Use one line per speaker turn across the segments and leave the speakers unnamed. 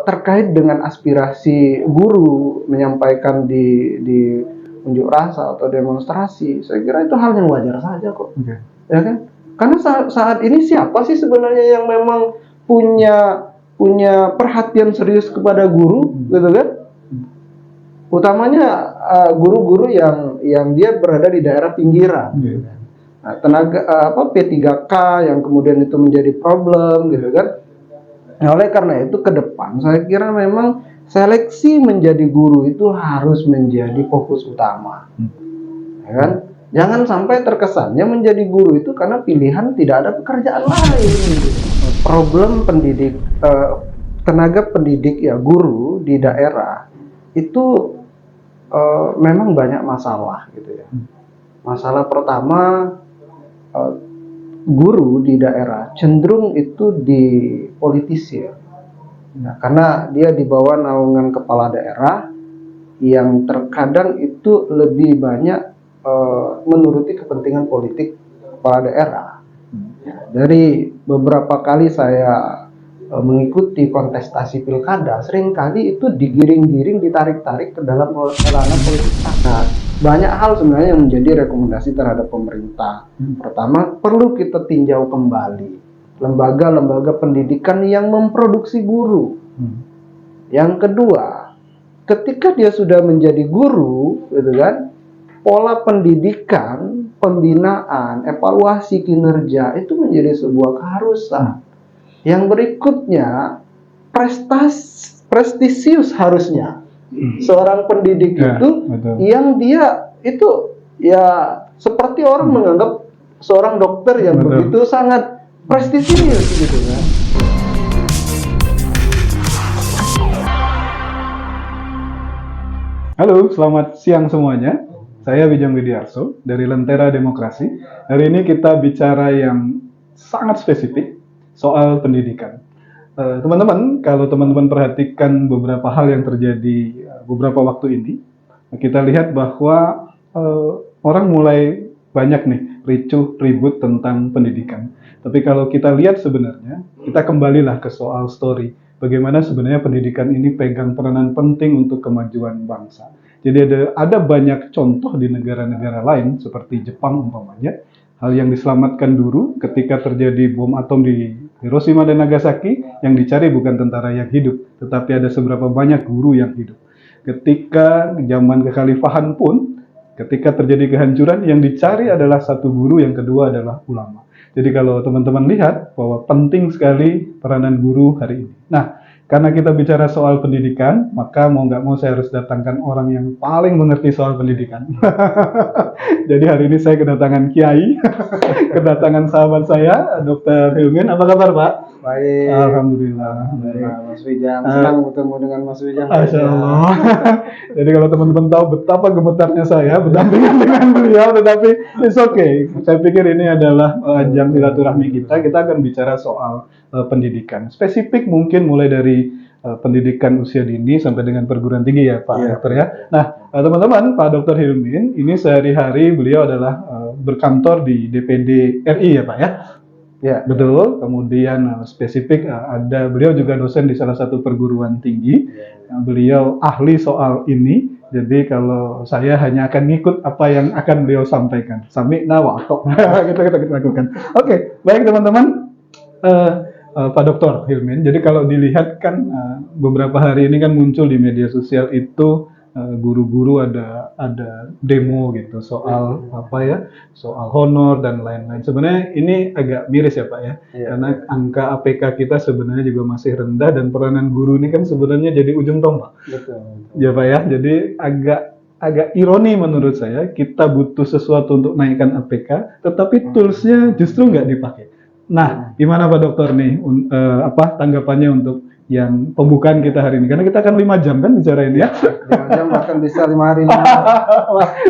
terkait dengan aspirasi guru menyampaikan di unjuk rasa atau demonstrasi, saya kira itu hal yang wajar saja kok. Ya kan? Karena saat ini siapa sih sebenarnya yang memang punya punya perhatian serius kepada guru, gitu kan? Utamanya guru-guru yang dia berada di daerah pinggiran. Nah, P3K yang kemudian itu menjadi problem, gitu kan? Nah, oleh karena itu ke depan saya kira memang seleksi menjadi guru itu harus menjadi fokus utama, ya kan? Jangan sampai terkesannya menjadi guru itu karena pilihan tidak ada pekerjaan lain. Problem tenaga pendidik ya guru di daerah itu memang banyak masalah gitu ya. Masalah pertama, guru di daerah cenderung itu dipolitisir. Nah, karena dia di bawah naungan kepala daerah yang terkadang itu lebih banyak menuruti kepentingan politik kepala daerah. Dari beberapa kali saya mengikuti kontestasi pilkada, seringkali itu digiring-giring, ditarik-tarik ke dalam ranah politik. Nah, banyak hal sebenarnya yang menjadi rekomendasi terhadap pemerintah. Pertama, perlu kita tinjau kembali lembaga-lembaga pendidikan yang memproduksi guru. Yang kedua, ketika dia sudah menjadi guru, gitu kan, pola pendidikan, pembinaan, evaluasi kinerja itu menjadi sebuah keharusan. Yang berikutnya, prestisius harusnya seorang pendidik itu betul. Yang dia itu ya seperti orang menganggap seorang dokter yang begitu sangat prestisius gitu kan.
Halo, selamat siang semuanya. Saya Wijang Widiarso dari Lentera Demokrasi. Hari ini kita bicara yang sangat spesifik soal pendidikan. Teman-teman, kalau teman-teman perhatikan beberapa hal yang terjadi beberapa waktu ini, kita lihat bahwa orang mulai banyak nih ricuh ribut tentang pendidikan. Tapi kalau kita lihat sebenarnya, kita kembalilah ke soal story. Bagaimana sebenarnya pendidikan ini pegang peranan penting untuk kemajuan bangsa. Jadi ada banyak contoh di negara-negara lain seperti Jepang umpamanya, hal yang diselamatkan dulu ketika terjadi bom atom di Hiroshima dan Nagasaki, yang dicari bukan tentara yang hidup, tetapi ada seberapa banyak guru yang hidup. Ketika zaman kekhalifahan pun, ketika terjadi kehancuran, yang dicari adalah satu guru, yang kedua adalah ulama. Jadi kalau teman-teman lihat bahwa penting sekali peranan guru hari ini. Nah, karena kita bicara soal pendidikan, maka mau nggak mau saya harus datangkan orang yang paling mengerti soal pendidikan. Jadi hari ini saya kedatangan Kiai, kedatangan sahabat saya, Dr. Hilmin. Apa kabar, Pak?
Baik.
Alhamdulillah.
Mas Wijang, senang bertemu dengan Mas Wijang.
Masya Allah. Jadi kalau teman-teman tahu betapa gemetarnya saya berdampingan dengan beliau, tetapi it's okay. Saya pikir ini adalah ajang silaturahmi kita. Kita akan bicara soal pendidikan. Spesifik mungkin mulai dari pendidikan usia dini sampai dengan perguruan tinggi ya Pak Dokter ya. Nah teman-teman, Pak Dokter Hilmin ini sehari-hari beliau adalah berkantor di DPD RI ya Pak ya. Ya betul. Kemudian spesifik ada beliau juga dosen di salah satu perguruan tinggi. Beliau ahli soal ini. Jadi kalau saya hanya akan ngikut apa yang akan beliau sampaikan. Sami'na wa ata'na kita lakukan. Oke, baik teman-teman. Pak Dr. Hilmin. Jadi kalau dilihat kan beberapa hari ini kan muncul di media sosial itu guru-guru ada demo gitu soal apa ya, soal honor dan lain-lain. Sebenarnya ini agak miris ya Pak ya, karena angka APK kita sebenarnya juga masih rendah dan peranan guru ini kan sebenarnya jadi ujung tombak. Betul. Ya Pak ya, jadi agak ironi menurut saya, kita butuh sesuatu untuk naikkan APK, tetapi toolsnya justru nggak dipakai. Nah, gimana Pak Dokter nih, apa tanggapannya untuk yang pembukaan kita hari ini? Karena kita akan 5 jam kan bicara ini ya.
5 jam bahkan bisa 5 hari.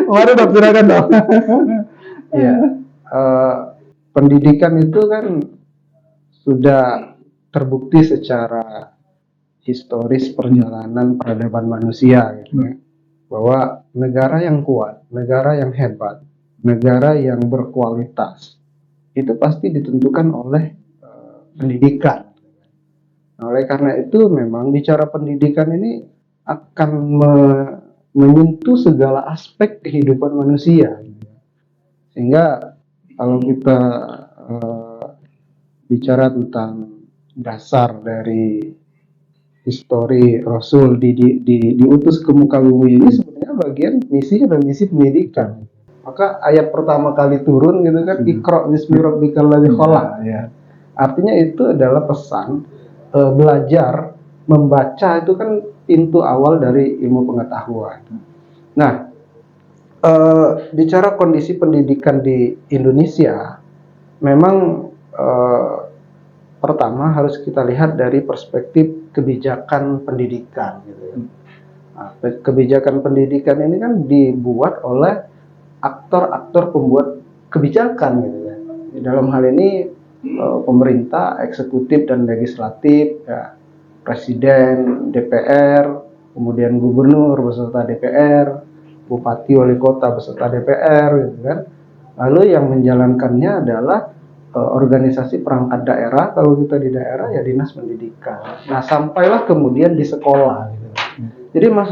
Mari dok, silakan dok.
Ya, pendidikan itu kan sudah terbukti secara historis perjalanan peradaban manusia gitu, bahwa negara yang kuat, negara yang hebat, negara yang berkualitas itu pasti ditentukan oleh pendidikan. Oleh karena itu memang bicara pendidikan ini akan menyentuh segala aspek kehidupan manusia. Sehingga kalau kita bicara tentang dasar dari histori Rasul diutus ke muka bumi ini sebenarnya bagian misi dan misi pendidikan. Maka ayat pertama kali turun gitu kan, Iqra bismi rabbikal ladzi khalaq. Artinya itu adalah pesan belajar membaca itu kan pintu awal dari ilmu pengetahuan. Nah, bicara kondisi pendidikan di Indonesia, memang pertama harus kita lihat dari perspektif kebijakan pendidikan gitu ya. Nah, kebijakan pendidikan ini kan dibuat oleh aktor-aktor pembuat kebijakan gitu ya. Dalam hal ini pemerintah, eksekutif dan legislatif, ya, presiden, DPR, kemudian gubernur beserta DPR, bupati, wali kota beserta DPR gitu kan. Lalu yang menjalankannya adalah organisasi perangkat daerah, kalau kita di daerah ya dinas pendidikan. Nah, sampailah kemudian di sekolah gitu. Jadi Mas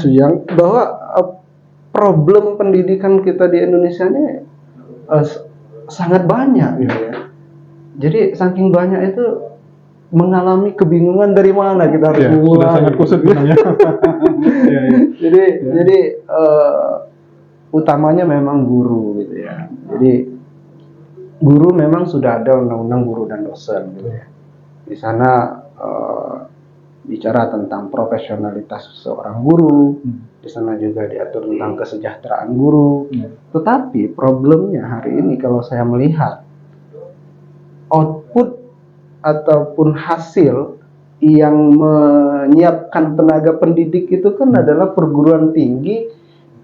Ujang bahwa problem pendidikan kita di Indonesia ini sangat banyak gitu ya. Jadi saking banyak itu mengalami kebingungan dari mana kita harus mulai.
Sudah sangat kusut benarnya.
Jadi utamanya memang guru gitu ya. Jadi guru memang sudah ada undang-undang guru dan dosen gitu ya. Di sana bicara tentang profesionalitas seorang guru, di sana juga diatur tentang kesejahteraan guru. Tetapi problemnya hari ini kalau saya melihat output ataupun hasil yang menyiapkan tenaga pendidik itu kan adalah perguruan tinggi,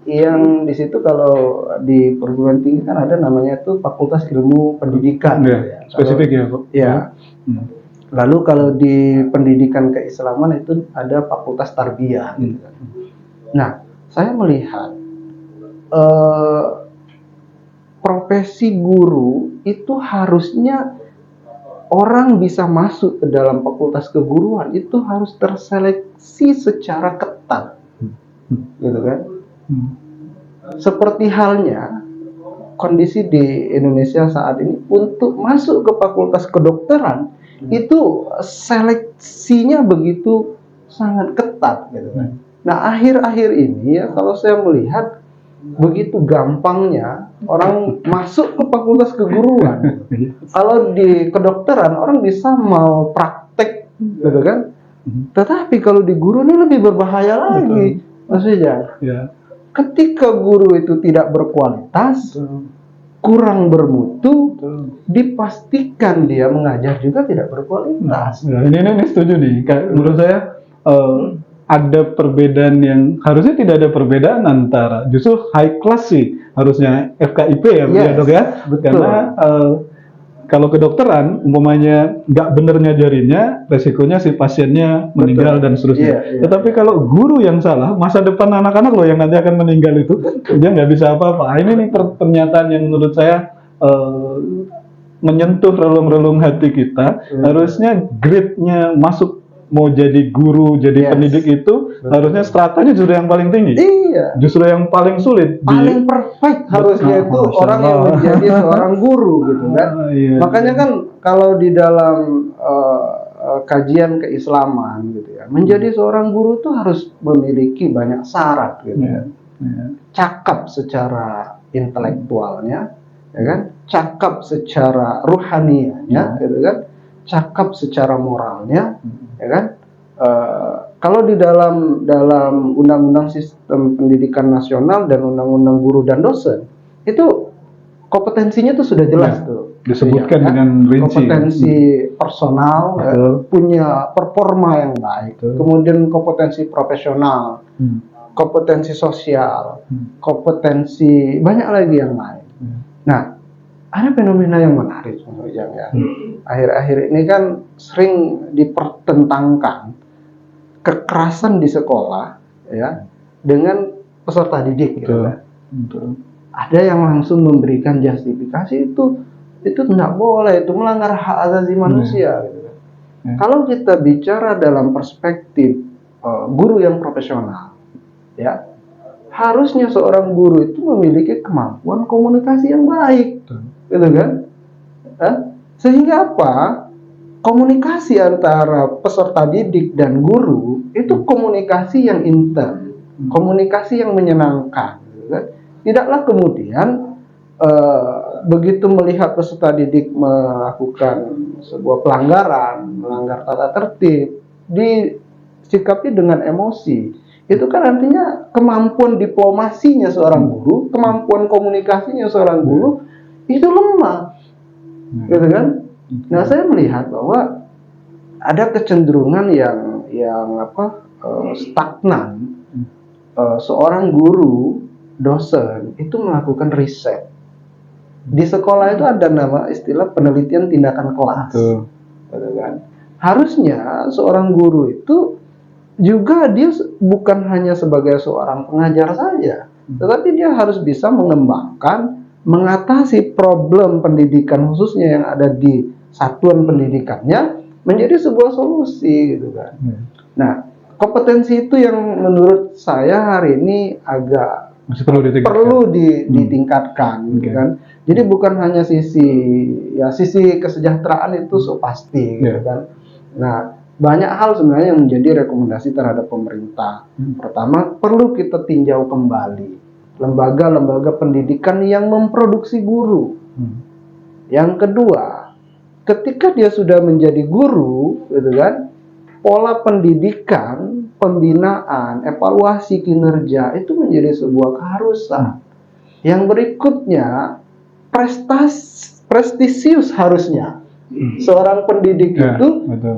yang di situ kalau di perguruan tinggi kan ada namanya itu Fakultas Ilmu Pendidikan.
Ya, spesifik ya, Pak.
Ya. Lalu kalau di pendidikan keislaman itu ada Fakultas Tarbiyah. Nah, saya melihat profesi guru itu harusnya orang bisa masuk ke dalam fakultas keguruan itu harus terseleksi secara ketat, gitu kan? Seperti halnya kondisi di Indonesia saat ini untuk masuk ke fakultas kedokteran itu seleksinya begitu sangat ketat gitu kan. Nah, akhir-akhir ini ya kalau saya melihat begitu gampangnya orang masuk ke fakultas keguruan. Kalau di kedokteran orang bisa mau praktek gitu kan. Tetapi kalau di guru ini lebih berbahaya lagi. Maksudnya ketika guru itu tidak berkualitas, kurang bermutu, dipastikan dia mengajar juga tidak berkualitas.
Nah, ini setuju nih. Menurut saya ada perbedaan yang harusnya tidak ada perbedaan antara justru high class sih harusnya FKIP ya, Dok ya.
Betul.
Karena kalau kedokteran umpamanya nggak bener ngajarinnya, resikonya si pasiennya meninggal dan seterusnya. Tetapi kalau guru yang salah, masa depan anak-anak loh yang nanti akan meninggal itu, dia nggak bisa apa-apa. Ini nih pernyataan yang menurut saya menyentuh relung-relung hati kita. Harusnya grade-nya masuk mau jadi guru, jadi pendidik itu harusnya stratanya justru yang paling tinggi.
Iya.
Justru yang paling sulit.
Paling perfect harusnya itu orang yang menjadi seorang guru gitu kan. Makanya kan kalau di dalam kajian keislaman gitu ya, menjadi seorang guru tuh harus memiliki banyak syarat gitu ya. Cakap secara intelektualnya, ya kan? Cakap secara ruhanianya, gitu kan? Cakap secara moralnya, ya kan? Kalau di dalam Undang-Undang Sistem Pendidikan Nasional dan Undang-Undang Guru dan Dosen itu kompetensinya tuh sudah jelas tuh
disebutkan dengan rinci.
Kompetensi personal, punya performa yang baik, kemudian kompetensi profesional, kompetensi sosial, kompetensi banyak lagi yang lain. Nah, ada fenomena yang menarik ya. Akhir-akhir ini kan sering dipertentangkan kekerasan di sekolah ya dengan peserta didik gitu kan. Ada yang langsung memberikan justifikasi itu tidak boleh, itu melanggar hak asasi manusia gitu kan. Kalau kita bicara dalam perspektif guru yang profesional, ya, harusnya seorang guru itu memiliki kemampuan komunikasi yang baik, gitu kan? Sehingga apa? Komunikasi antara peserta didik dan guru itu komunikasi yang intens, komunikasi yang menyenangkan, gitu kan? Tidaklah kemudian begitu melihat peserta didik melakukan sebuah pelanggaran, melanggar tata tertib, disikapi dengan emosi. Itu kan artinya kemampuan diplomasinya seorang guru, kemampuan komunikasinya seorang guru itu lemah, gitu kan? Nah, saya melihat bahwa ada kecenderungan yang stagnan. Seorang guru, dosen itu melakukan riset. Di sekolah itu ada nama istilah penelitian tindakan kelas, gitu kan? Harusnya seorang guru itu juga dia bukan hanya sebagai seorang pengajar saja, tetapi dia harus bisa mengembangkan, mengatasi problem pendidikan khususnya yang ada di satuan pendidikannya menjadi sebuah solusi, gitu kan? Nah, kompetensi itu yang menurut saya hari ini agak
masih perlu
ditingkatkan, gitu kan? Jadi bukan hanya sisi kesejahteraan itu so pasti, gitu kan? Nah, banyak hal sebenarnya yang menjadi rekomendasi terhadap pemerintah. Pertama, perlu kita tinjau kembali lembaga-lembaga pendidikan yang memproduksi guru. Yang kedua, ketika dia sudah menjadi guru, gitu kan, pola pendidikan, pembinaan, evaluasi kinerja itu menjadi sebuah keharusan. Yang berikutnya, prestisius harusnya seorang pendidik itu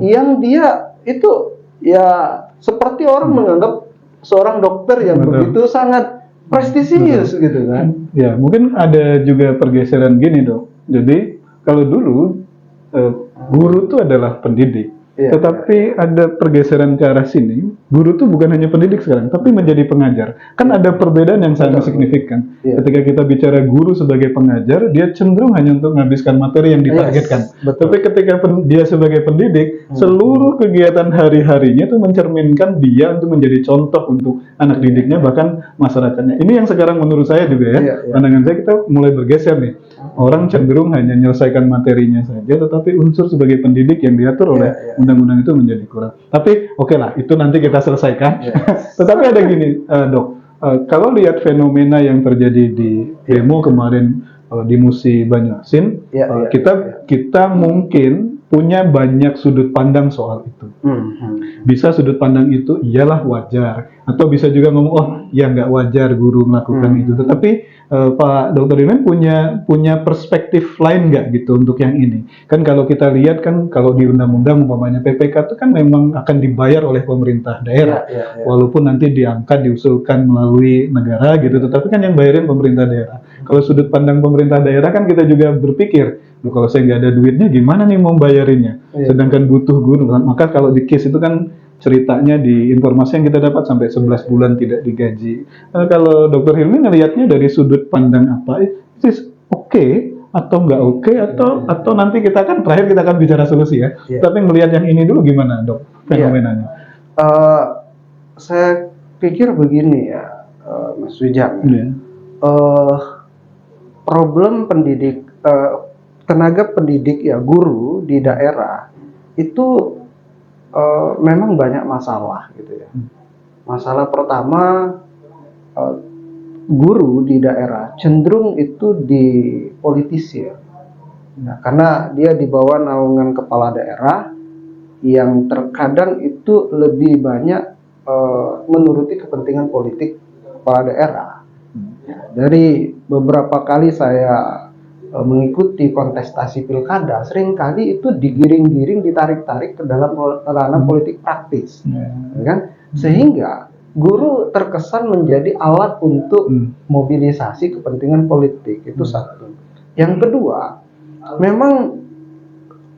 yang dia itu ya seperti orang menganggap seorang dokter yang begitu sangat prestisius, gitu kan?
Ya, mungkin ada juga pergeseran gini, Dok. Jadi kalau dulu guru itu adalah pendidik. Tetapi ada pergeseran ke arah sini, guru itu bukan hanya pendidik sekarang, tapi menjadi pengajar. Kan ada perbedaan yang sangat signifikan. Ketika kita bicara guru sebagai pengajar, dia cenderung hanya untuk menghabiskan materi yang ditargetkan. Tapi ketika dia sebagai pendidik, seluruh kegiatan hari-harinya itu mencerminkan dia untuk menjadi contoh untuk anak didiknya, bahkan masyarakatnya. Ini yang sekarang menurut saya juga pandangan saya kita mulai bergeser nih. Orang cenderung hanya menyelesaikan materinya saja, tetapi unsur sebagai pendidik yang diatur oleh undang-undang itu menjadi kurang. Tapi oke lah, itu nanti kita selesaikan. Tetapi ada gini, Dok, kalau lihat fenomena yang terjadi di demo kemarin di Musi Banyuasin, kita mungkin punya banyak sudut pandang soal itu. Bisa sudut pandang itu iyalah wajar, atau bisa juga ngomong oh ya nggak wajar guru melakukan itu. Tetapi Pak Dr. Iman punya perspektif lain nggak gitu untuk yang ini? Kan kalau kita lihat kan kalau di undang-undang umpamanya PPK itu kan memang akan dibayar oleh pemerintah daerah, walaupun nanti diangkat diusulkan melalui negara gitu, tetapi kan yang bayarin pemerintah daerah. Kalau sudut pandang pemerintah daerah kan kita juga berpikir, kalau saya nggak ada duitnya gimana nih mau bayarinnya? Sedangkan butuh guru, maka kalau di case itu kan ceritanya di informasi yang kita dapat sampai 11 bulan tidak digaji. Kalau Dr. Hilmi ngelihatnya dari sudut pandang apa? Itu oke atau nggak oke atau nanti kita kan terakhir kita akan bicara solusi ya. Tapi melihat yang ini dulu gimana, Dok, fenomenanya?
Saya pikir begini ya, Mas Wijang. Problem pendidik, tenaga pendidik ya guru di daerah itu memang banyak masalah, gitu ya. Masalah pertama, guru di daerah cenderung itu dipolitisir. Nah, karena dia di bawah naungan kepala daerah yang terkadang itu lebih banyak menuruti kepentingan politik kepala daerah. Dari beberapa kali saya mengikuti kontestasi pilkada, seringkali itu digiring-giring, ditarik-tarik ke dalam ranah politik praktis, kan? Sehingga guru terkesan menjadi alat untuk mobilisasi kepentingan politik. Itu satu. Yang kedua, memang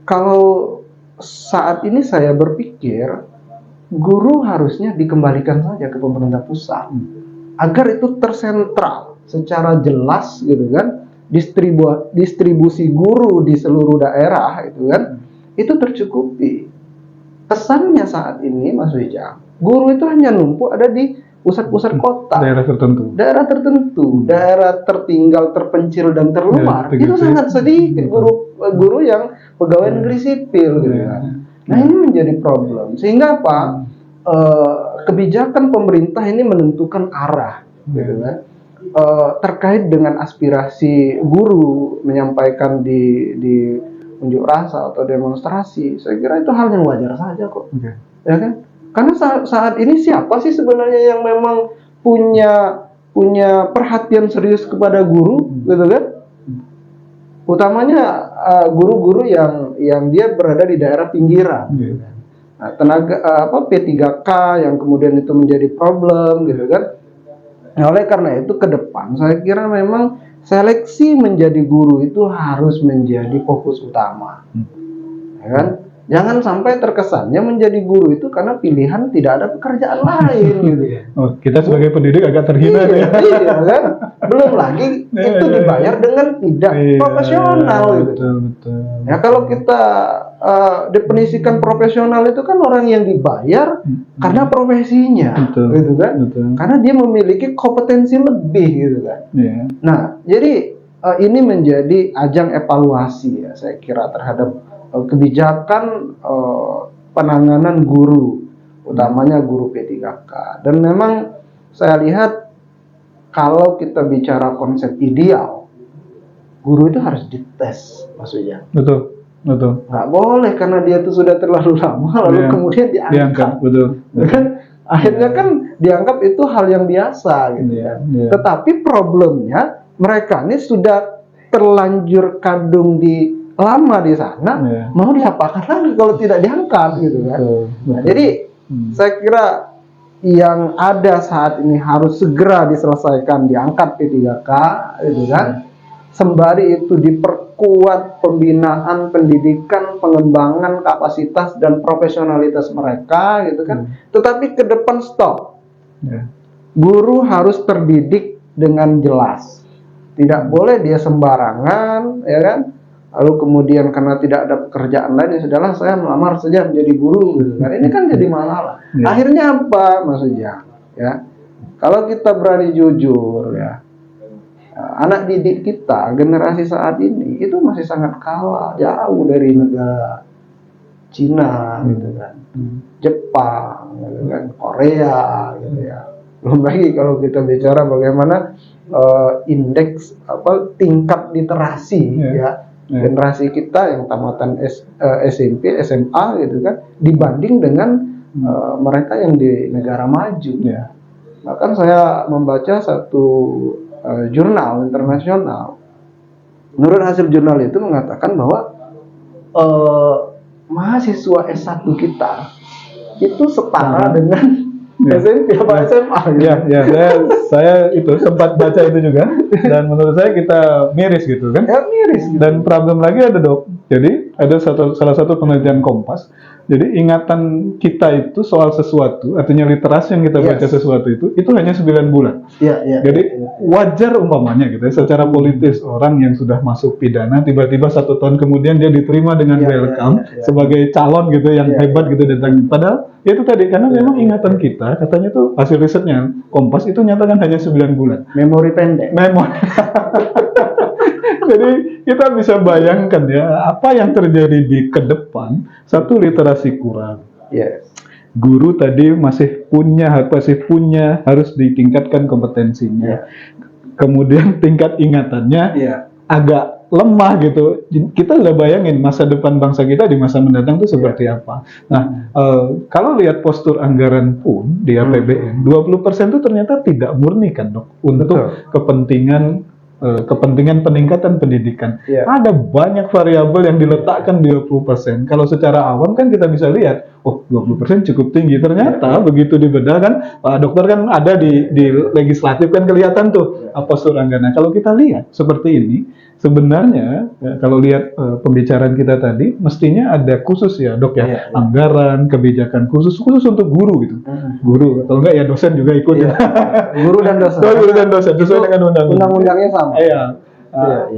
kalau saat ini saya berpikir guru harusnya dikembalikan saja ke pemerintah pusat agar itu tersentral secara jelas, gitu kan. Distribusi guru di seluruh daerah itu kan itu tercukupi. Kesannya saat ini, Mas Wijang, guru itu hanya numpuk ada di pusat-pusat kota, daerah tertentu, daerah tertinggal, terpencil dan terluar.
Ya,
itu sangat sedikit guru yang pegawai negeri sipil, gitu kan. Nah, ini menjadi problem. Sehingga apa? Kebijakan pemerintah ini menentukan arah, gitu kan. Terkait dengan aspirasi guru menyampaikan di unjuk rasa atau demonstrasi, saya kira itu hal yang wajar saja kok, ya kan? Karena saat ini siapa sih sebenarnya yang memang punya perhatian serius kepada guru, gitu kan? Utamanya guru-guru yang dia berada di daerah pinggiran. Nah, P3K yang kemudian itu menjadi problem, gitu kan? Nah, oleh karena itu ke depan saya kira memang seleksi menjadi guru itu harus menjadi fokus utama, ya kan? Jangan sampai terkesannya menjadi guru itu karena pilihan tidak ada pekerjaan lain, gitu.
Oh, kita sebagai pendidik agak terhina,
iya, kan? Belum lagi itu dibayar dengan tidak profesional, gitu.
Betul.
Ya kalau kita definisikan profesional itu kan orang yang dibayar karena profesinya, gitu kan? Karena dia memiliki kompetensi lebih, gitu kan? Nah, jadi ini menjadi ajang evaluasi, ya saya kira, terhadap kebijakan penanganan guru, utamanya guru P3K. Dan memang saya lihat kalau kita bicara konsep ideal, guru itu harus dites, maksudnya. Betul. Nggak boleh karena dia itu sudah terlalu lama lalu kemudian diangkat. Kan? Akhirnya kan dianggap itu hal yang biasa, gitu kan. Tetapi problemnya mereka ini sudah terlanjur kadung lama di sana, mau diapakan lagi kalau tidak diangkat, gitu kan. Nah, jadi saya kira yang ada saat ini harus segera diselesaikan, diangkat P3K, gitu kan. Sembari itu diperkuat pembinaan, pendidikan, pengembangan kapasitas dan profesionalitas mereka, gitu kan. Tetapi ke depan stop. Guru harus terdidik dengan jelas. Tidak boleh dia sembarangan, ya kan? Lalu kemudian karena tidak ada pekerjaan lain, ya sudahlah saya melamar saja menjadi guru, gitu kan. Ini kan jadi masalah. Akhirnya apa, maksudnya? Ya, kalau kita berani jujur, ya, anak didik kita, generasi saat ini itu masih sangat kalah jauh dari negara Cina, gitu kan, Jepang, gitu kan, Korea, gitu ya. Belum lagi kalau kita bicara bagaimana indeks tingkat literasi, ya. Generasi kita yang tamatan SMP, SMA, gitu kan, dibanding dengan mereka yang di negara maju. Bahkan saya membaca satu jurnal internasional. Menurut hasil jurnal itu mengatakan bahwa mahasiswa S1 kita itu setara dengan SMP apa SMA.
Saya itu sempat baca itu juga, dan menurut saya kita miris, gitu kan.
Miris. Gitu.
Dan problem lagi ada, Dok. Jadi ada salah satu penelitian Kompas. Jadi ingatan kita itu soal sesuatu, artinya literasi yang kita baca sesuatu itu hanya 9 bulan. Jadi wajar umpamanya, gitu ya, secara politis orang yang sudah masuk pidana tiba-tiba 1 tahun kemudian dia diterima dengan welcome sebagai calon, gitu, yang hebat, gitu, datang. Padahal ya itu tadi, karena memang ingatan kita, katanya tuh hasil risetnya Kompas itu nyatakan hanya 9 bulan.
Memori pendek.
Jadi kita bisa bayangkan, ya, apa yang terjadi di ke depan. Satu, literasi kurang. Guru tadi masih punya harus ditingkatkan kompetensinya. Kemudian tingkat ingatannya agak lemah, gitu. Kita udah bayangin masa depan bangsa kita di masa mendatang itu seperti apa. Nah, kalau lihat postur anggaran pun di APBN, 20% itu ternyata tidak murni, kan, Dok, untuk kepentingan peningkatan pendidikan. Ada banyak variabel yang diletakkan 20%. Kalau secara awam kan kita bisa lihat, 20% cukup tinggi. Ternyata begitu dibedah, kan, Pak Dokter kan ada di legislatif, kan kelihatan tuh postur anggaran. Kalau kita lihat seperti ini, sebenarnya kalau lihat pembicaraan kita tadi, mestinya ada khusus, ya, Dok, ya, anggaran, kebijakan khusus untuk guru, gitu. Guru, atau enggak ya dosen juga ikut.
Guru dan dosen.
Sesuai dengan undang-undangnya sama.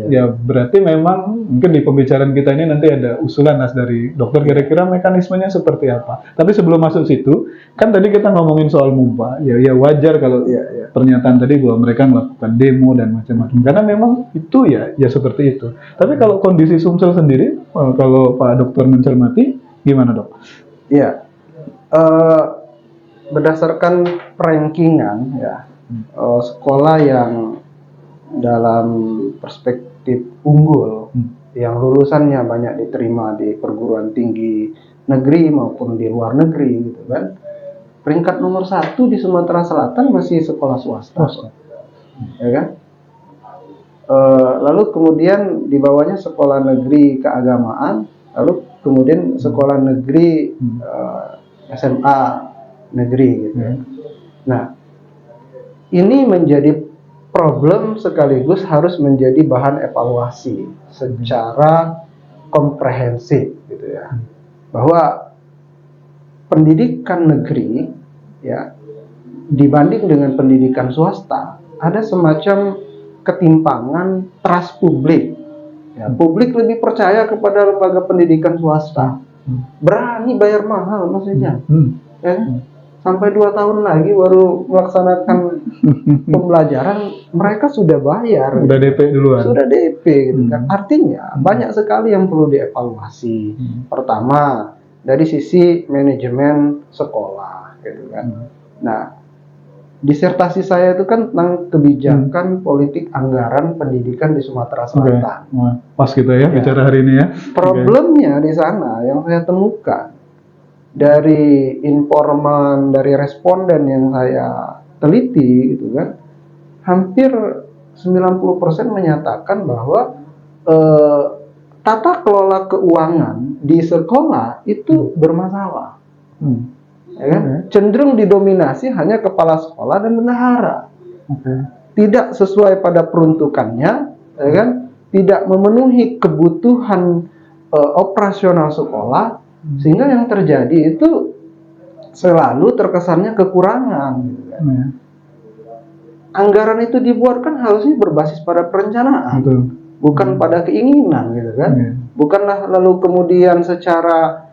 Ya berarti memang mungkin di pembicaraan kita ini nanti ada usulan Nas dari dokter kira-kira mekanismenya seperti apa. Tapi sebelum masuk situ, kan tadi kita ngomongin soal MUBA. Ya wajar kalau pernyataan tadi bahwa mereka melakukan demo dan macam-macam. Karena memang itu ya seperti itu. Tapi kalau kondisi Sumsel sendiri, kalau Pak Dokter mencermati, gimana dok?
Iya, berdasarkan rankingan ya, sekolah yang dalam perspektif unggul yang lulusannya banyak diterima di perguruan tinggi negeri maupun di luar negeri gitu kan, peringkat nomor 1 di Sumatera Selatan masih sekolah swasta, ya kan. Lalu kemudian di bawahnya sekolah negeri keagamaan, lalu kemudian sekolah negeri SMA negeri gitu. Nah, ini menjadi problem sekaligus harus menjadi bahan evaluasi secara komprehensif gitu ya. Bahwa pendidikan negeri ya dibanding dengan pendidikan swasta ada semacam ketimpangan trust publik. Ya, publik lebih percaya kepada lembaga pendidikan swasta. Berani bayar mahal maksudnya. Ya, sampai 2 tahun lagi baru melaksanakan pembelajaran, mereka sudah bayar.
Sudah DP duluan.
Sudah DP gitu kan. Artinya banyak sekali yang perlu dievaluasi. Pertama, dari sisi manajemen sekolah gitu kan. Nah, disertasi saya itu kan tentang kebijakan politik anggaran pendidikan di Sumatera Selatan.
Pas gitu ya bicara hari ini ya.
Problemnya di sana yang saya temukan dari informan, dari responden yang saya teliti gitu kan, hampir 90% menyatakan bahwa tata kelola keuangan di sekolah itu bermasalah. Ya kan? Cenderung didominasi hanya kepala sekolah dan bendahara. Tidak sesuai pada peruntukannya, ya kan? Tidak memenuhi kebutuhan operasional sekolah, sehingga yang terjadi itu selalu terkesannya kekurangan gitu kan. Anggaran itu dibuat kan harusnya berbasis pada perencanaan, bukan pada keinginan gitu kan. Bukanlah lalu kemudian secara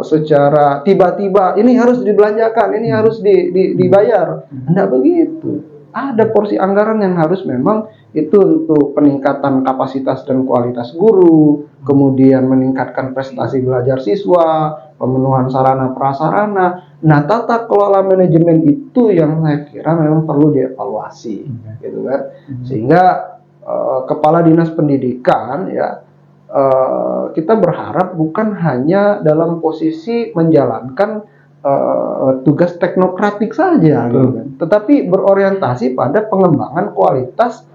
secara tiba-tiba ini harus dibelanjakan, ini harus dibayar. Tidak begitu. Ada porsi anggaran yang harus memang itu untuk peningkatan kapasitas dan kualitas guru, kemudian meningkatkan prestasi belajar siswa, pemenuhan sarana prasarana. Nah, tata kelola manajemen itu yang saya kira memang perlu dievaluasi, gitu kan. Sehingga kepala dinas pendidikan ya kita berharap bukan hanya dalam posisi menjalankan tugas teknokratik saja, gitu kan, tetapi berorientasi pada pengembangan kualitas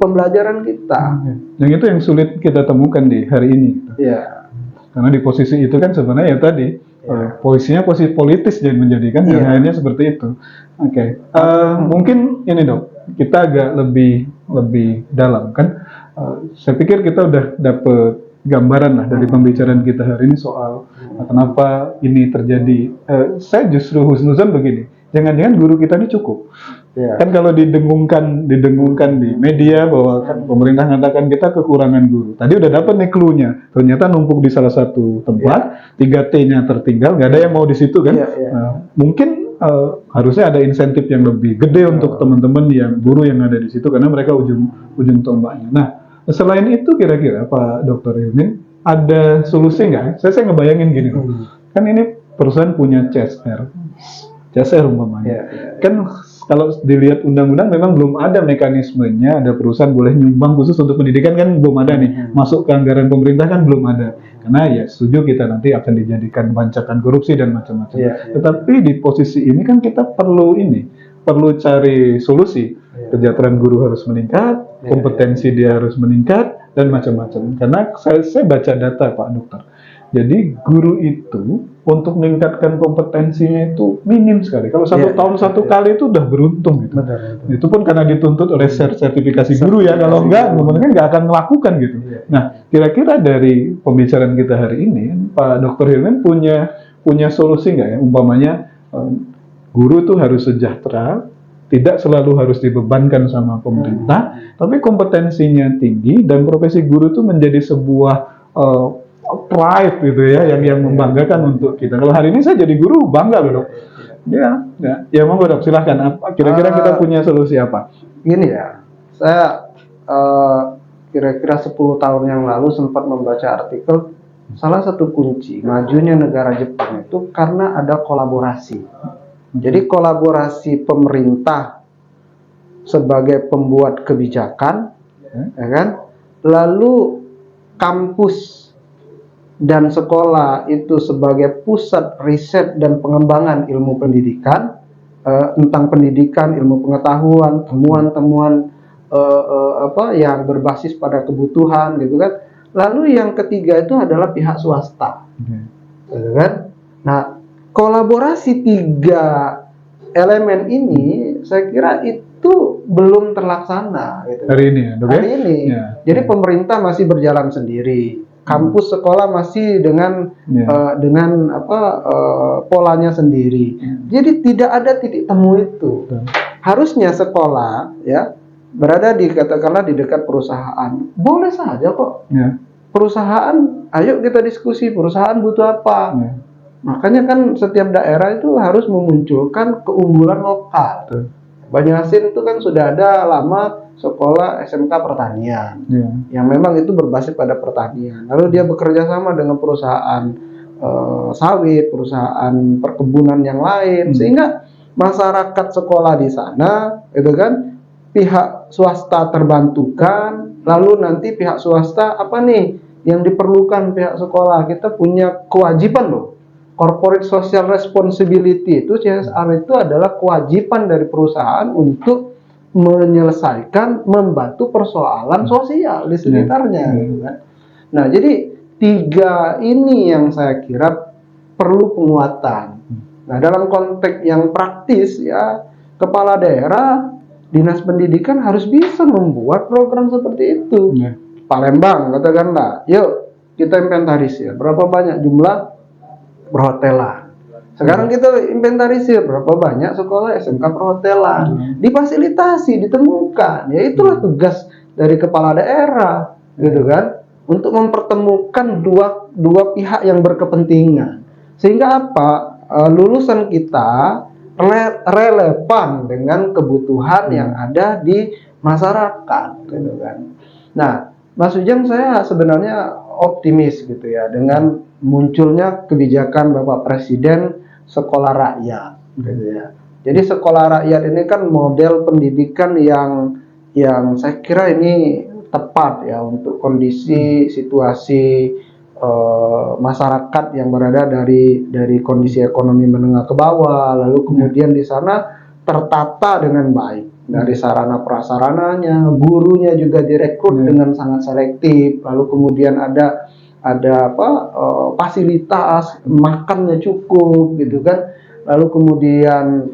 pembelajaran kita.
Yang itu yang sulit kita temukan di hari ini. Karena di posisi itu kan sebenarnya ya tadi posisinya posisi politis jadi menjadikan yang akhirnya seperti itu. Mungkin ini dok, kita agak lebih dalam kan. Saya pikir kita udah dapet gambaran lah dari pembicaraan kita hari ini soal kenapa ini terjadi. Saya justru husnuzon begini, jangan-jangan guru kita ini cukup. Kan kalau didengungkan di media bahwa kan pemerintah mengatakan kita kekurangan guru. Tadi udah dapat nih clue-nya. Ternyata numpuk di salah satu tempat, 3T-nya tertinggal, nggak ada yang mau di situ kan. Mungkin harusnya ada insentif yang lebih gede untuk teman-teman yang guru yang ada di situ karena mereka ujung tombaknya. Nah, selain itu kira-kira Pak Dr. Hilmin ada solusi nggak? Saya ngebayangin gini, kan ini perusahaan punya CSR umpamanya. Kan kalau dilihat undang-undang memang belum ada mekanismenya, ada perusahaan boleh nyumbang khusus untuk pendidikan kan belum ada nih. Masuk ke anggaran pemerintah kan belum ada. Karena ya setuju kita nanti akan dijadikan bancakan korupsi dan macam-macam. Tetapi di posisi ini kan kita perlu cari solusi. Kesejahteraan guru harus meningkat, kompetensi dia harus meningkat dan macam-macam. Karena saya baca data Pak Dokter. Jadi guru itu untuk meningkatkan kompetensinya itu minim sekali. Kalau tahun satu kali itu udah beruntung gitu. Itu pun karena dituntut oleh sertifikasi guru ya. Kalau enggak, mungkin nggak akan melakukan gitu. Nah, kira-kira dari pembicaraan kita hari ini, Pak Dr. Hilman punya solusi nggak ya? Umpamanya guru itu harus sejahtera, tidak selalu harus dibebankan sama pemerintah, tapi kompetensinya tinggi dan profesi guru itu menjadi sebuah pride gitu ya, yang membanggakan untuk kita. Kalau hari ini saya jadi guru bangga loh dok. Ya monggo dok, silahkan. Kira-kira kita punya solusi apa?
Gini ya, saya kira-kira 10 tahun yang lalu sempat membaca artikel salah satu kunci majunya negara Jepang itu karena ada kolaborasi. Jadi kolaborasi pemerintah sebagai pembuat kebijakan, ya kan? Lalu kampus dan sekolah itu sebagai pusat riset dan pengembangan ilmu pendidikan, tentang pendidikan, ilmu pengetahuan, temuan-temuan yang berbasis pada kebutuhan gitu kan. Lalu yang ketiga itu adalah pihak swasta, gitu kan. Nah, kolaborasi tiga elemen ini saya kira itu belum terlaksana gitu.
Hari ini ya, dok,
hari ini.
Ya.
Jadi pemerintah masih berjalan sendiri, kampus sekolah masih dengan polanya sendiri. Jadi tidak ada titik temu itu. Harusnya sekolah ya berada katakanlah di dekat perusahaan. Boleh saja kok. Perusahaan, ayo kita diskusi perusahaan butuh apa. Makanya kan setiap daerah itu harus memunculkan keunggulan lokal. Banjarmasin itu kan sudah ada lama sekolah SMK pertanian, yang memang itu berbasis pada pertanian. Lalu dia bekerja sama dengan perusahaan sawit, perusahaan perkebunan yang lain, sehingga masyarakat sekolah di sana, itu kan pihak swasta terbantukan. Lalu nanti pihak swasta apa nih yang diperlukan pihak sekolah? Kita punya kewajiban loh. Corporate Social Responsibility itu CSR itu adalah kewajiban dari perusahaan untuk menyelesaikan, membantu persoalan sosial di sekitarnya. Nah, jadi tiga ini yang saya kira perlu penguatan. Nah, dalam konteks yang praktis ya, kepala daerah, dinas pendidikan harus bisa membuat program seperti itu. Palembang katakanlah, yuk kita inventarisir berapa banyak jumlah perhotelan. Sekarang kita inventarisir berapa banyak sekolah SMK perhotelan. Difasilitasi, ditemukan. Ya itulah tugas dari kepala daerah, gitu kan, untuk mempertemukan dua pihak yang berkepentingan. Sehingga apa? Lulusan kita relevan dengan kebutuhan yang ada di masyarakat, gitu kan. Nah, Mas Ujang, saya sebenarnya optimis gitu ya dengan munculnya kebijakan Bapak Presiden sekolah rakyat gitu ya. Jadi sekolah rakyat ini kan model pendidikan yang saya kira ini tepat ya untuk kondisi situasi masyarakat yang berada dari kondisi ekonomi menengah ke bawah, lalu kemudian di sana tertata dengan baik dari sarana prasarananya, gurunya juga direkrut dengan sangat selektif, lalu kemudian ada fasilitas makannya cukup gitu kan, lalu kemudian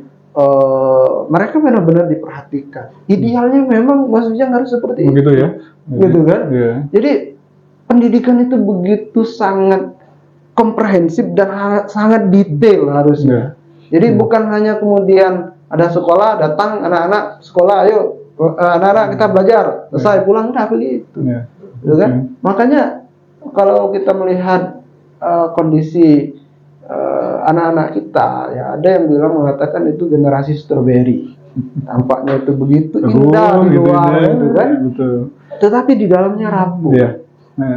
mereka benar-benar diperhatikan. Idealnya memang maksudnya harus seperti
begitu
itu,
ya,
gitu kan. Jadi pendidikan itu begitu sangat komprehensif dan sangat detail harusnya. Jadi bukan hanya kemudian ada sekolah, datang anak-anak sekolah, ayo anak-anak kita belajar, selesai pulang, udah begitu. Gitu kan? Makanya kalau kita melihat kondisi anak-anak kita, ya ada yang mengatakan itu generasi strawberry. Tampaknya itu begitu indah di luar, gitu kan? Tetapi di dalamnya rapuh.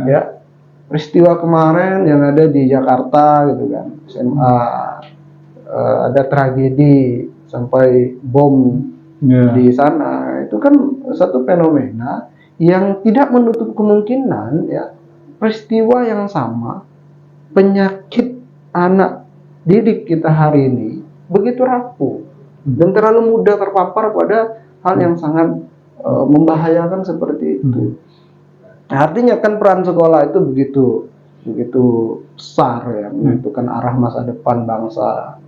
Ya, peristiwa kemarin yang ada di Jakarta, gitu kan, SMA, ada tragedi sampai bom di sana, itu kan satu fenomena yang tidak menutup kemungkinan ya peristiwa yang sama, penyakit anak didik kita hari ini begitu rapuh dan terlalu mudah terpapar pada hal yang sangat membahayakan seperti itu. Nah, artinya kan peran sekolah itu begitu besar ya, menentukan arah masa depan bangsa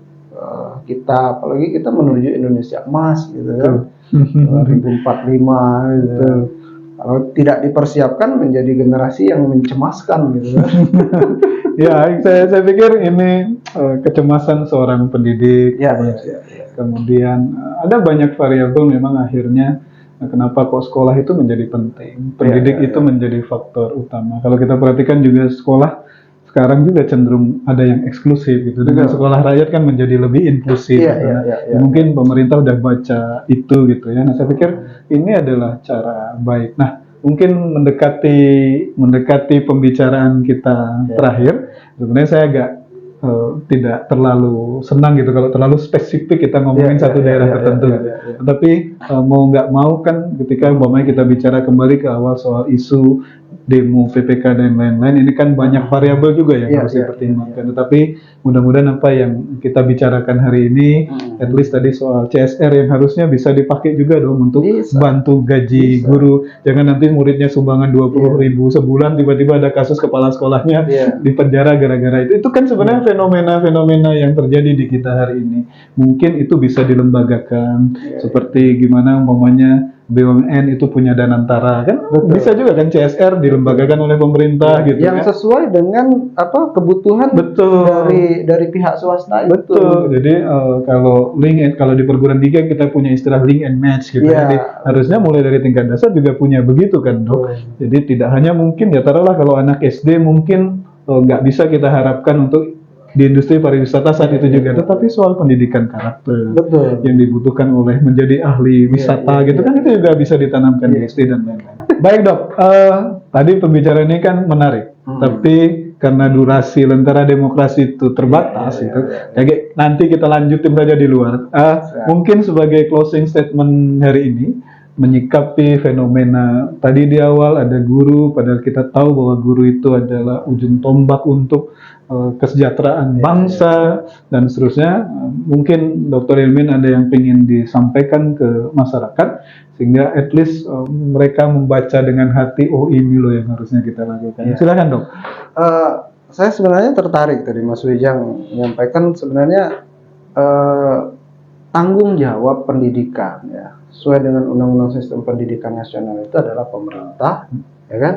kita, apalagi kita menuju Indonesia emas gitu kan, 2045 gitu. Kalau tidak dipersiapkan menjadi generasi yang mencemaskan gitu kan.
Ya, saya pikir ini kecemasan seorang pendidik.
Ya, ya, ya, ya.
Kemudian ada banyak variabel memang akhirnya kenapa kok sekolah itu menjadi penting. Pendidik
Ya, ya,
itu
ya.
menjadi faktor utama. Kalau kita perhatikan juga sekolah sekarang juga cenderung ada yang eksklusif gitu. Dengan
Betul.
sekolah rakyat kan menjadi lebih inklusif
Iya,
gitu.
iya,
Nah,
iya, iya.
mungkin pemerintah udah baca itu gitu ya. Nah, saya pikir ini adalah cara baik. Nah, mungkin mendekati pembicaraan kita
Ya.
terakhir, sebenarnya saya agak tidak terlalu senang gitu kalau terlalu spesifik kita ngomongin
Ya,
satu
ya,
daerah
ya,
tertentu.
ya, ya, ya.
Tapi mau nggak mau kan ketika umpamanya kita bicara kembali ke awal soal isu demo PPK dan lain-lain, ini kan banyak variabel juga yang
Iya,
harus
iya,
dipertimbangkan. Tetapi mudah-mudahan apa yang kita bicarakan hari ini, at least tadi soal CSR yang harusnya bisa dipakai juga dong untuk
Bisa.
bantu gaji
Bisa.
guru. Jangan nanti muridnya sumbangan 20.000 sebulan, tiba-tiba ada kasus kepala sekolahnya
Iya.
di penjara gara-gara itu. Itu kan sebenarnya fenomena-fenomena yang terjadi di kita hari ini. Mungkin itu bisa dilembagakan, seperti gimana umpamanya BUMN itu punya Danantara kan.
Betul.
Bisa juga kan CSR dilembagakan oleh pemerintah gitu
yang
kan.
sesuai dengan kebutuhan
Betul.
dari pihak swasta itu.
Betul. Jadi kalau di perguruan tinggi kita punya istilah link and match gitu.
Iya.
Jadi harusnya mulai dari tingkat dasar juga punya begitu kan, Dok. Jadi tidak hanya mungkin ya taruhlah kalau anak SD mungkin nggak bisa kita harapkan untuk di industri pariwisata saat itu juga, tetapi soal pendidikan karakter
Betul.
yang dibutuhkan oleh menjadi ahli wisata gitu kan itu juga bisa ditanamkan di SD dan lain-lain. Baik, Dok. Tadi pembicaraan ini kan menarik, tapi karena durasi Lentera Demokrasi itu terbatas jadi nanti kita lanjutin saja di luar. Mungkin sebagai closing statement hari ini menyikapi fenomena tadi di awal ada guru, padahal kita tahu bahwa guru itu adalah ujung tombak untuk kesejahteraan bangsa dan seterusnya. Mungkin Dr. Ilmin ada yang ingin disampaikan ke masyarakat sehingga at least mereka membaca dengan hati, oh ini loh yang harusnya kita lakukan. Silakan, Dok.
Saya sebenarnya tertarik tadi Mas Wijang menyampaikan sebenarnya tanggung jawab pendidikan ya sesuai dengan Undang-Undang Sistem Pendidikan Nasional itu adalah pemerintah, ya kan,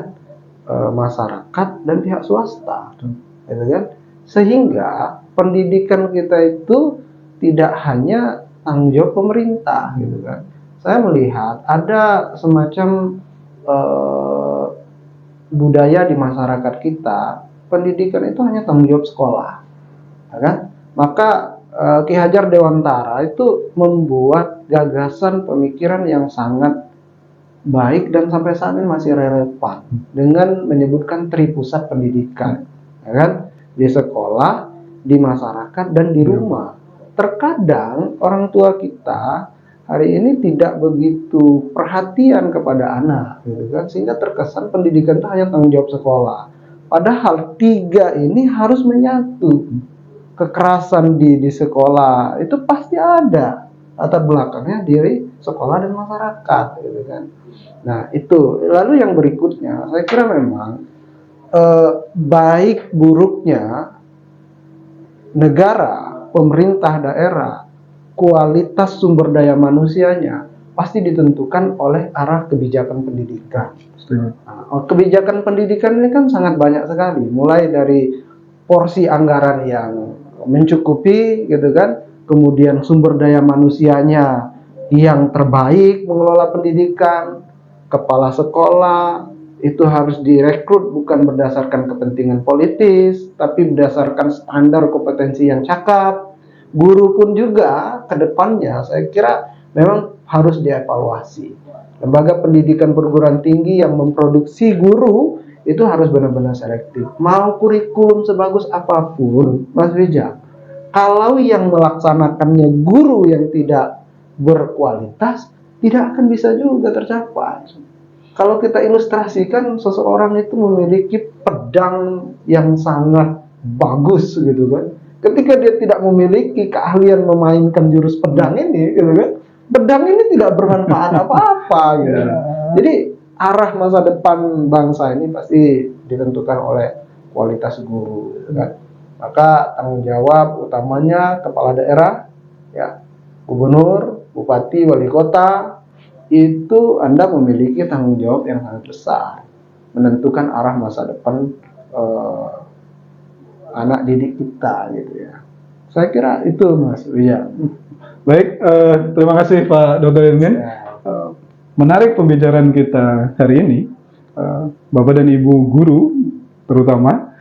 masyarakat dan pihak swasta, gitu kan, sehingga pendidikan kita itu tidak hanya tanggung jawab pemerintah, gitu kan. Saya melihat ada semacam budaya di masyarakat kita, pendidikan itu hanya tanggung jawab sekolah, ya kan? Maka Ki Hajar Dewantara itu membuat gagasan pemikiran yang sangat baik dan sampai saat ini masih relevan dengan menyebutkan tripusat pendidikan, ya kan? Di sekolah, di masyarakat, dan di rumah. Terkadang orang tua kita hari ini tidak begitu perhatian kepada anak, gitu kan? Sehingga terkesan pendidikan itu hanya tanggung jawab sekolah. Padahal tiga ini harus menyatu. Kekerasan di sekolah itu pasti ada latar belakangnya dari sekolah dan masyarakat, gitu kan. Nah itu lalu yang berikutnya saya kira memang baik buruknya negara, pemerintah daerah, kualitas sumber daya manusianya pasti ditentukan oleh arah kebijakan pendidikan. Nah, kebijakan pendidikan ini kan sangat banyak sekali, mulai dari porsi anggaran yang mencukupi, gitu kan, kemudian sumber daya manusianya yang terbaik mengelola pendidikan, kepala sekolah itu harus direkrut bukan berdasarkan kepentingan politis, tapi berdasarkan standar kompetensi yang cakap. Guru pun juga ke depannya saya kira memang harus dievaluasi. Lembaga pendidikan perguruan tinggi yang memproduksi guru itu harus benar-benar selektif. Mau kurikulum sebagus apapun, Mas Wijang, kalau yang melaksanakannya guru yang tidak berkualitas, tidak akan bisa juga tercapai. Kalau kita ilustrasikan, seseorang itu memiliki pedang yang sangat bagus, gitu kan. Ketika dia tidak memiliki keahlian memainkan jurus pedang ini, gitu kan, pedang ini tidak bermanfaat apa-apa, gitu. Jadi arah masa depan bangsa ini pasti ditentukan oleh kualitas guru, gitu kan. Maka tanggung jawab utamanya kepala daerah, ya, gubernur, bupati, wali kota, itu Anda memiliki tanggung jawab yang sangat besar menentukan arah masa depan anak didik kita gitu ya. Saya kira itu Mas Uya.
Baik, terima kasih Pak Dr. Ilmin.
Ya.
Menarik pembicaraan kita hari ini, Bapak dan Ibu guru terutama,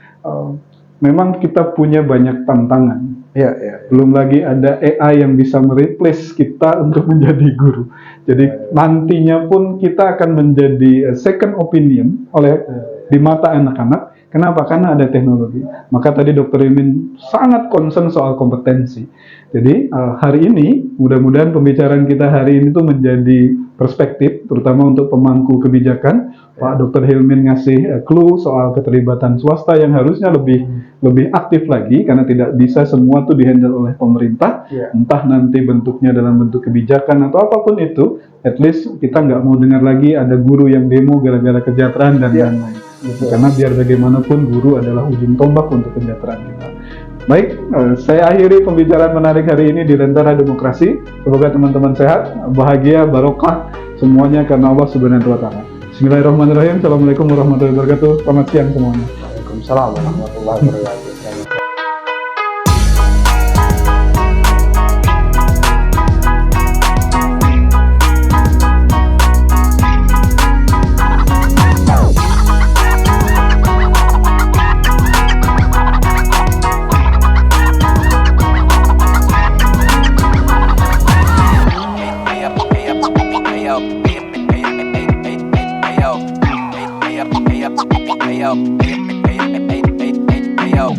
memang kita punya banyak tantangan.
Ya, ya.
Belum lagi ada AI yang bisa mereplace kita untuk menjadi guru. Jadi nantinya pun kita akan menjadi second opinion di mata anak-anak. Kenapa? Karena ada teknologi. Maka tadi Dr. Ilmin sangat concern soal kompetensi. Jadi hari ini, mudah-mudahan pembicaraan kita hari ini tuh menjadi perspektif, terutama untuk pemangku kebijakan. Pak Dr. Hilmin ngasih clue soal keterlibatan swasta yang harusnya lebih aktif lagi, karena tidak bisa semua tuh dihandle oleh pemerintah. Entah nanti bentuknya dalam bentuk kebijakan atau apapun itu, at least kita nggak mau dengar lagi ada guru yang demo gara-gara kesejahteraan dan lain-lain. Karena biar bagaimanapun guru adalah ujung tombak untuk kesejahteraan kita. Baik, saya akhiri pembicaraan menarik hari ini di Lentera Demokrasi. Semoga teman-teman sehat, bahagia, barokah, semuanya karena Allah Subhanahu wa Ta'ala. Bismillahirrahmanirrahim. Assalamualaikum warahmatullahi wabarakatuh. Selamat siang semuanya.
Waalaikumsalam warahmatullahi wabarakatuh.
Ayo.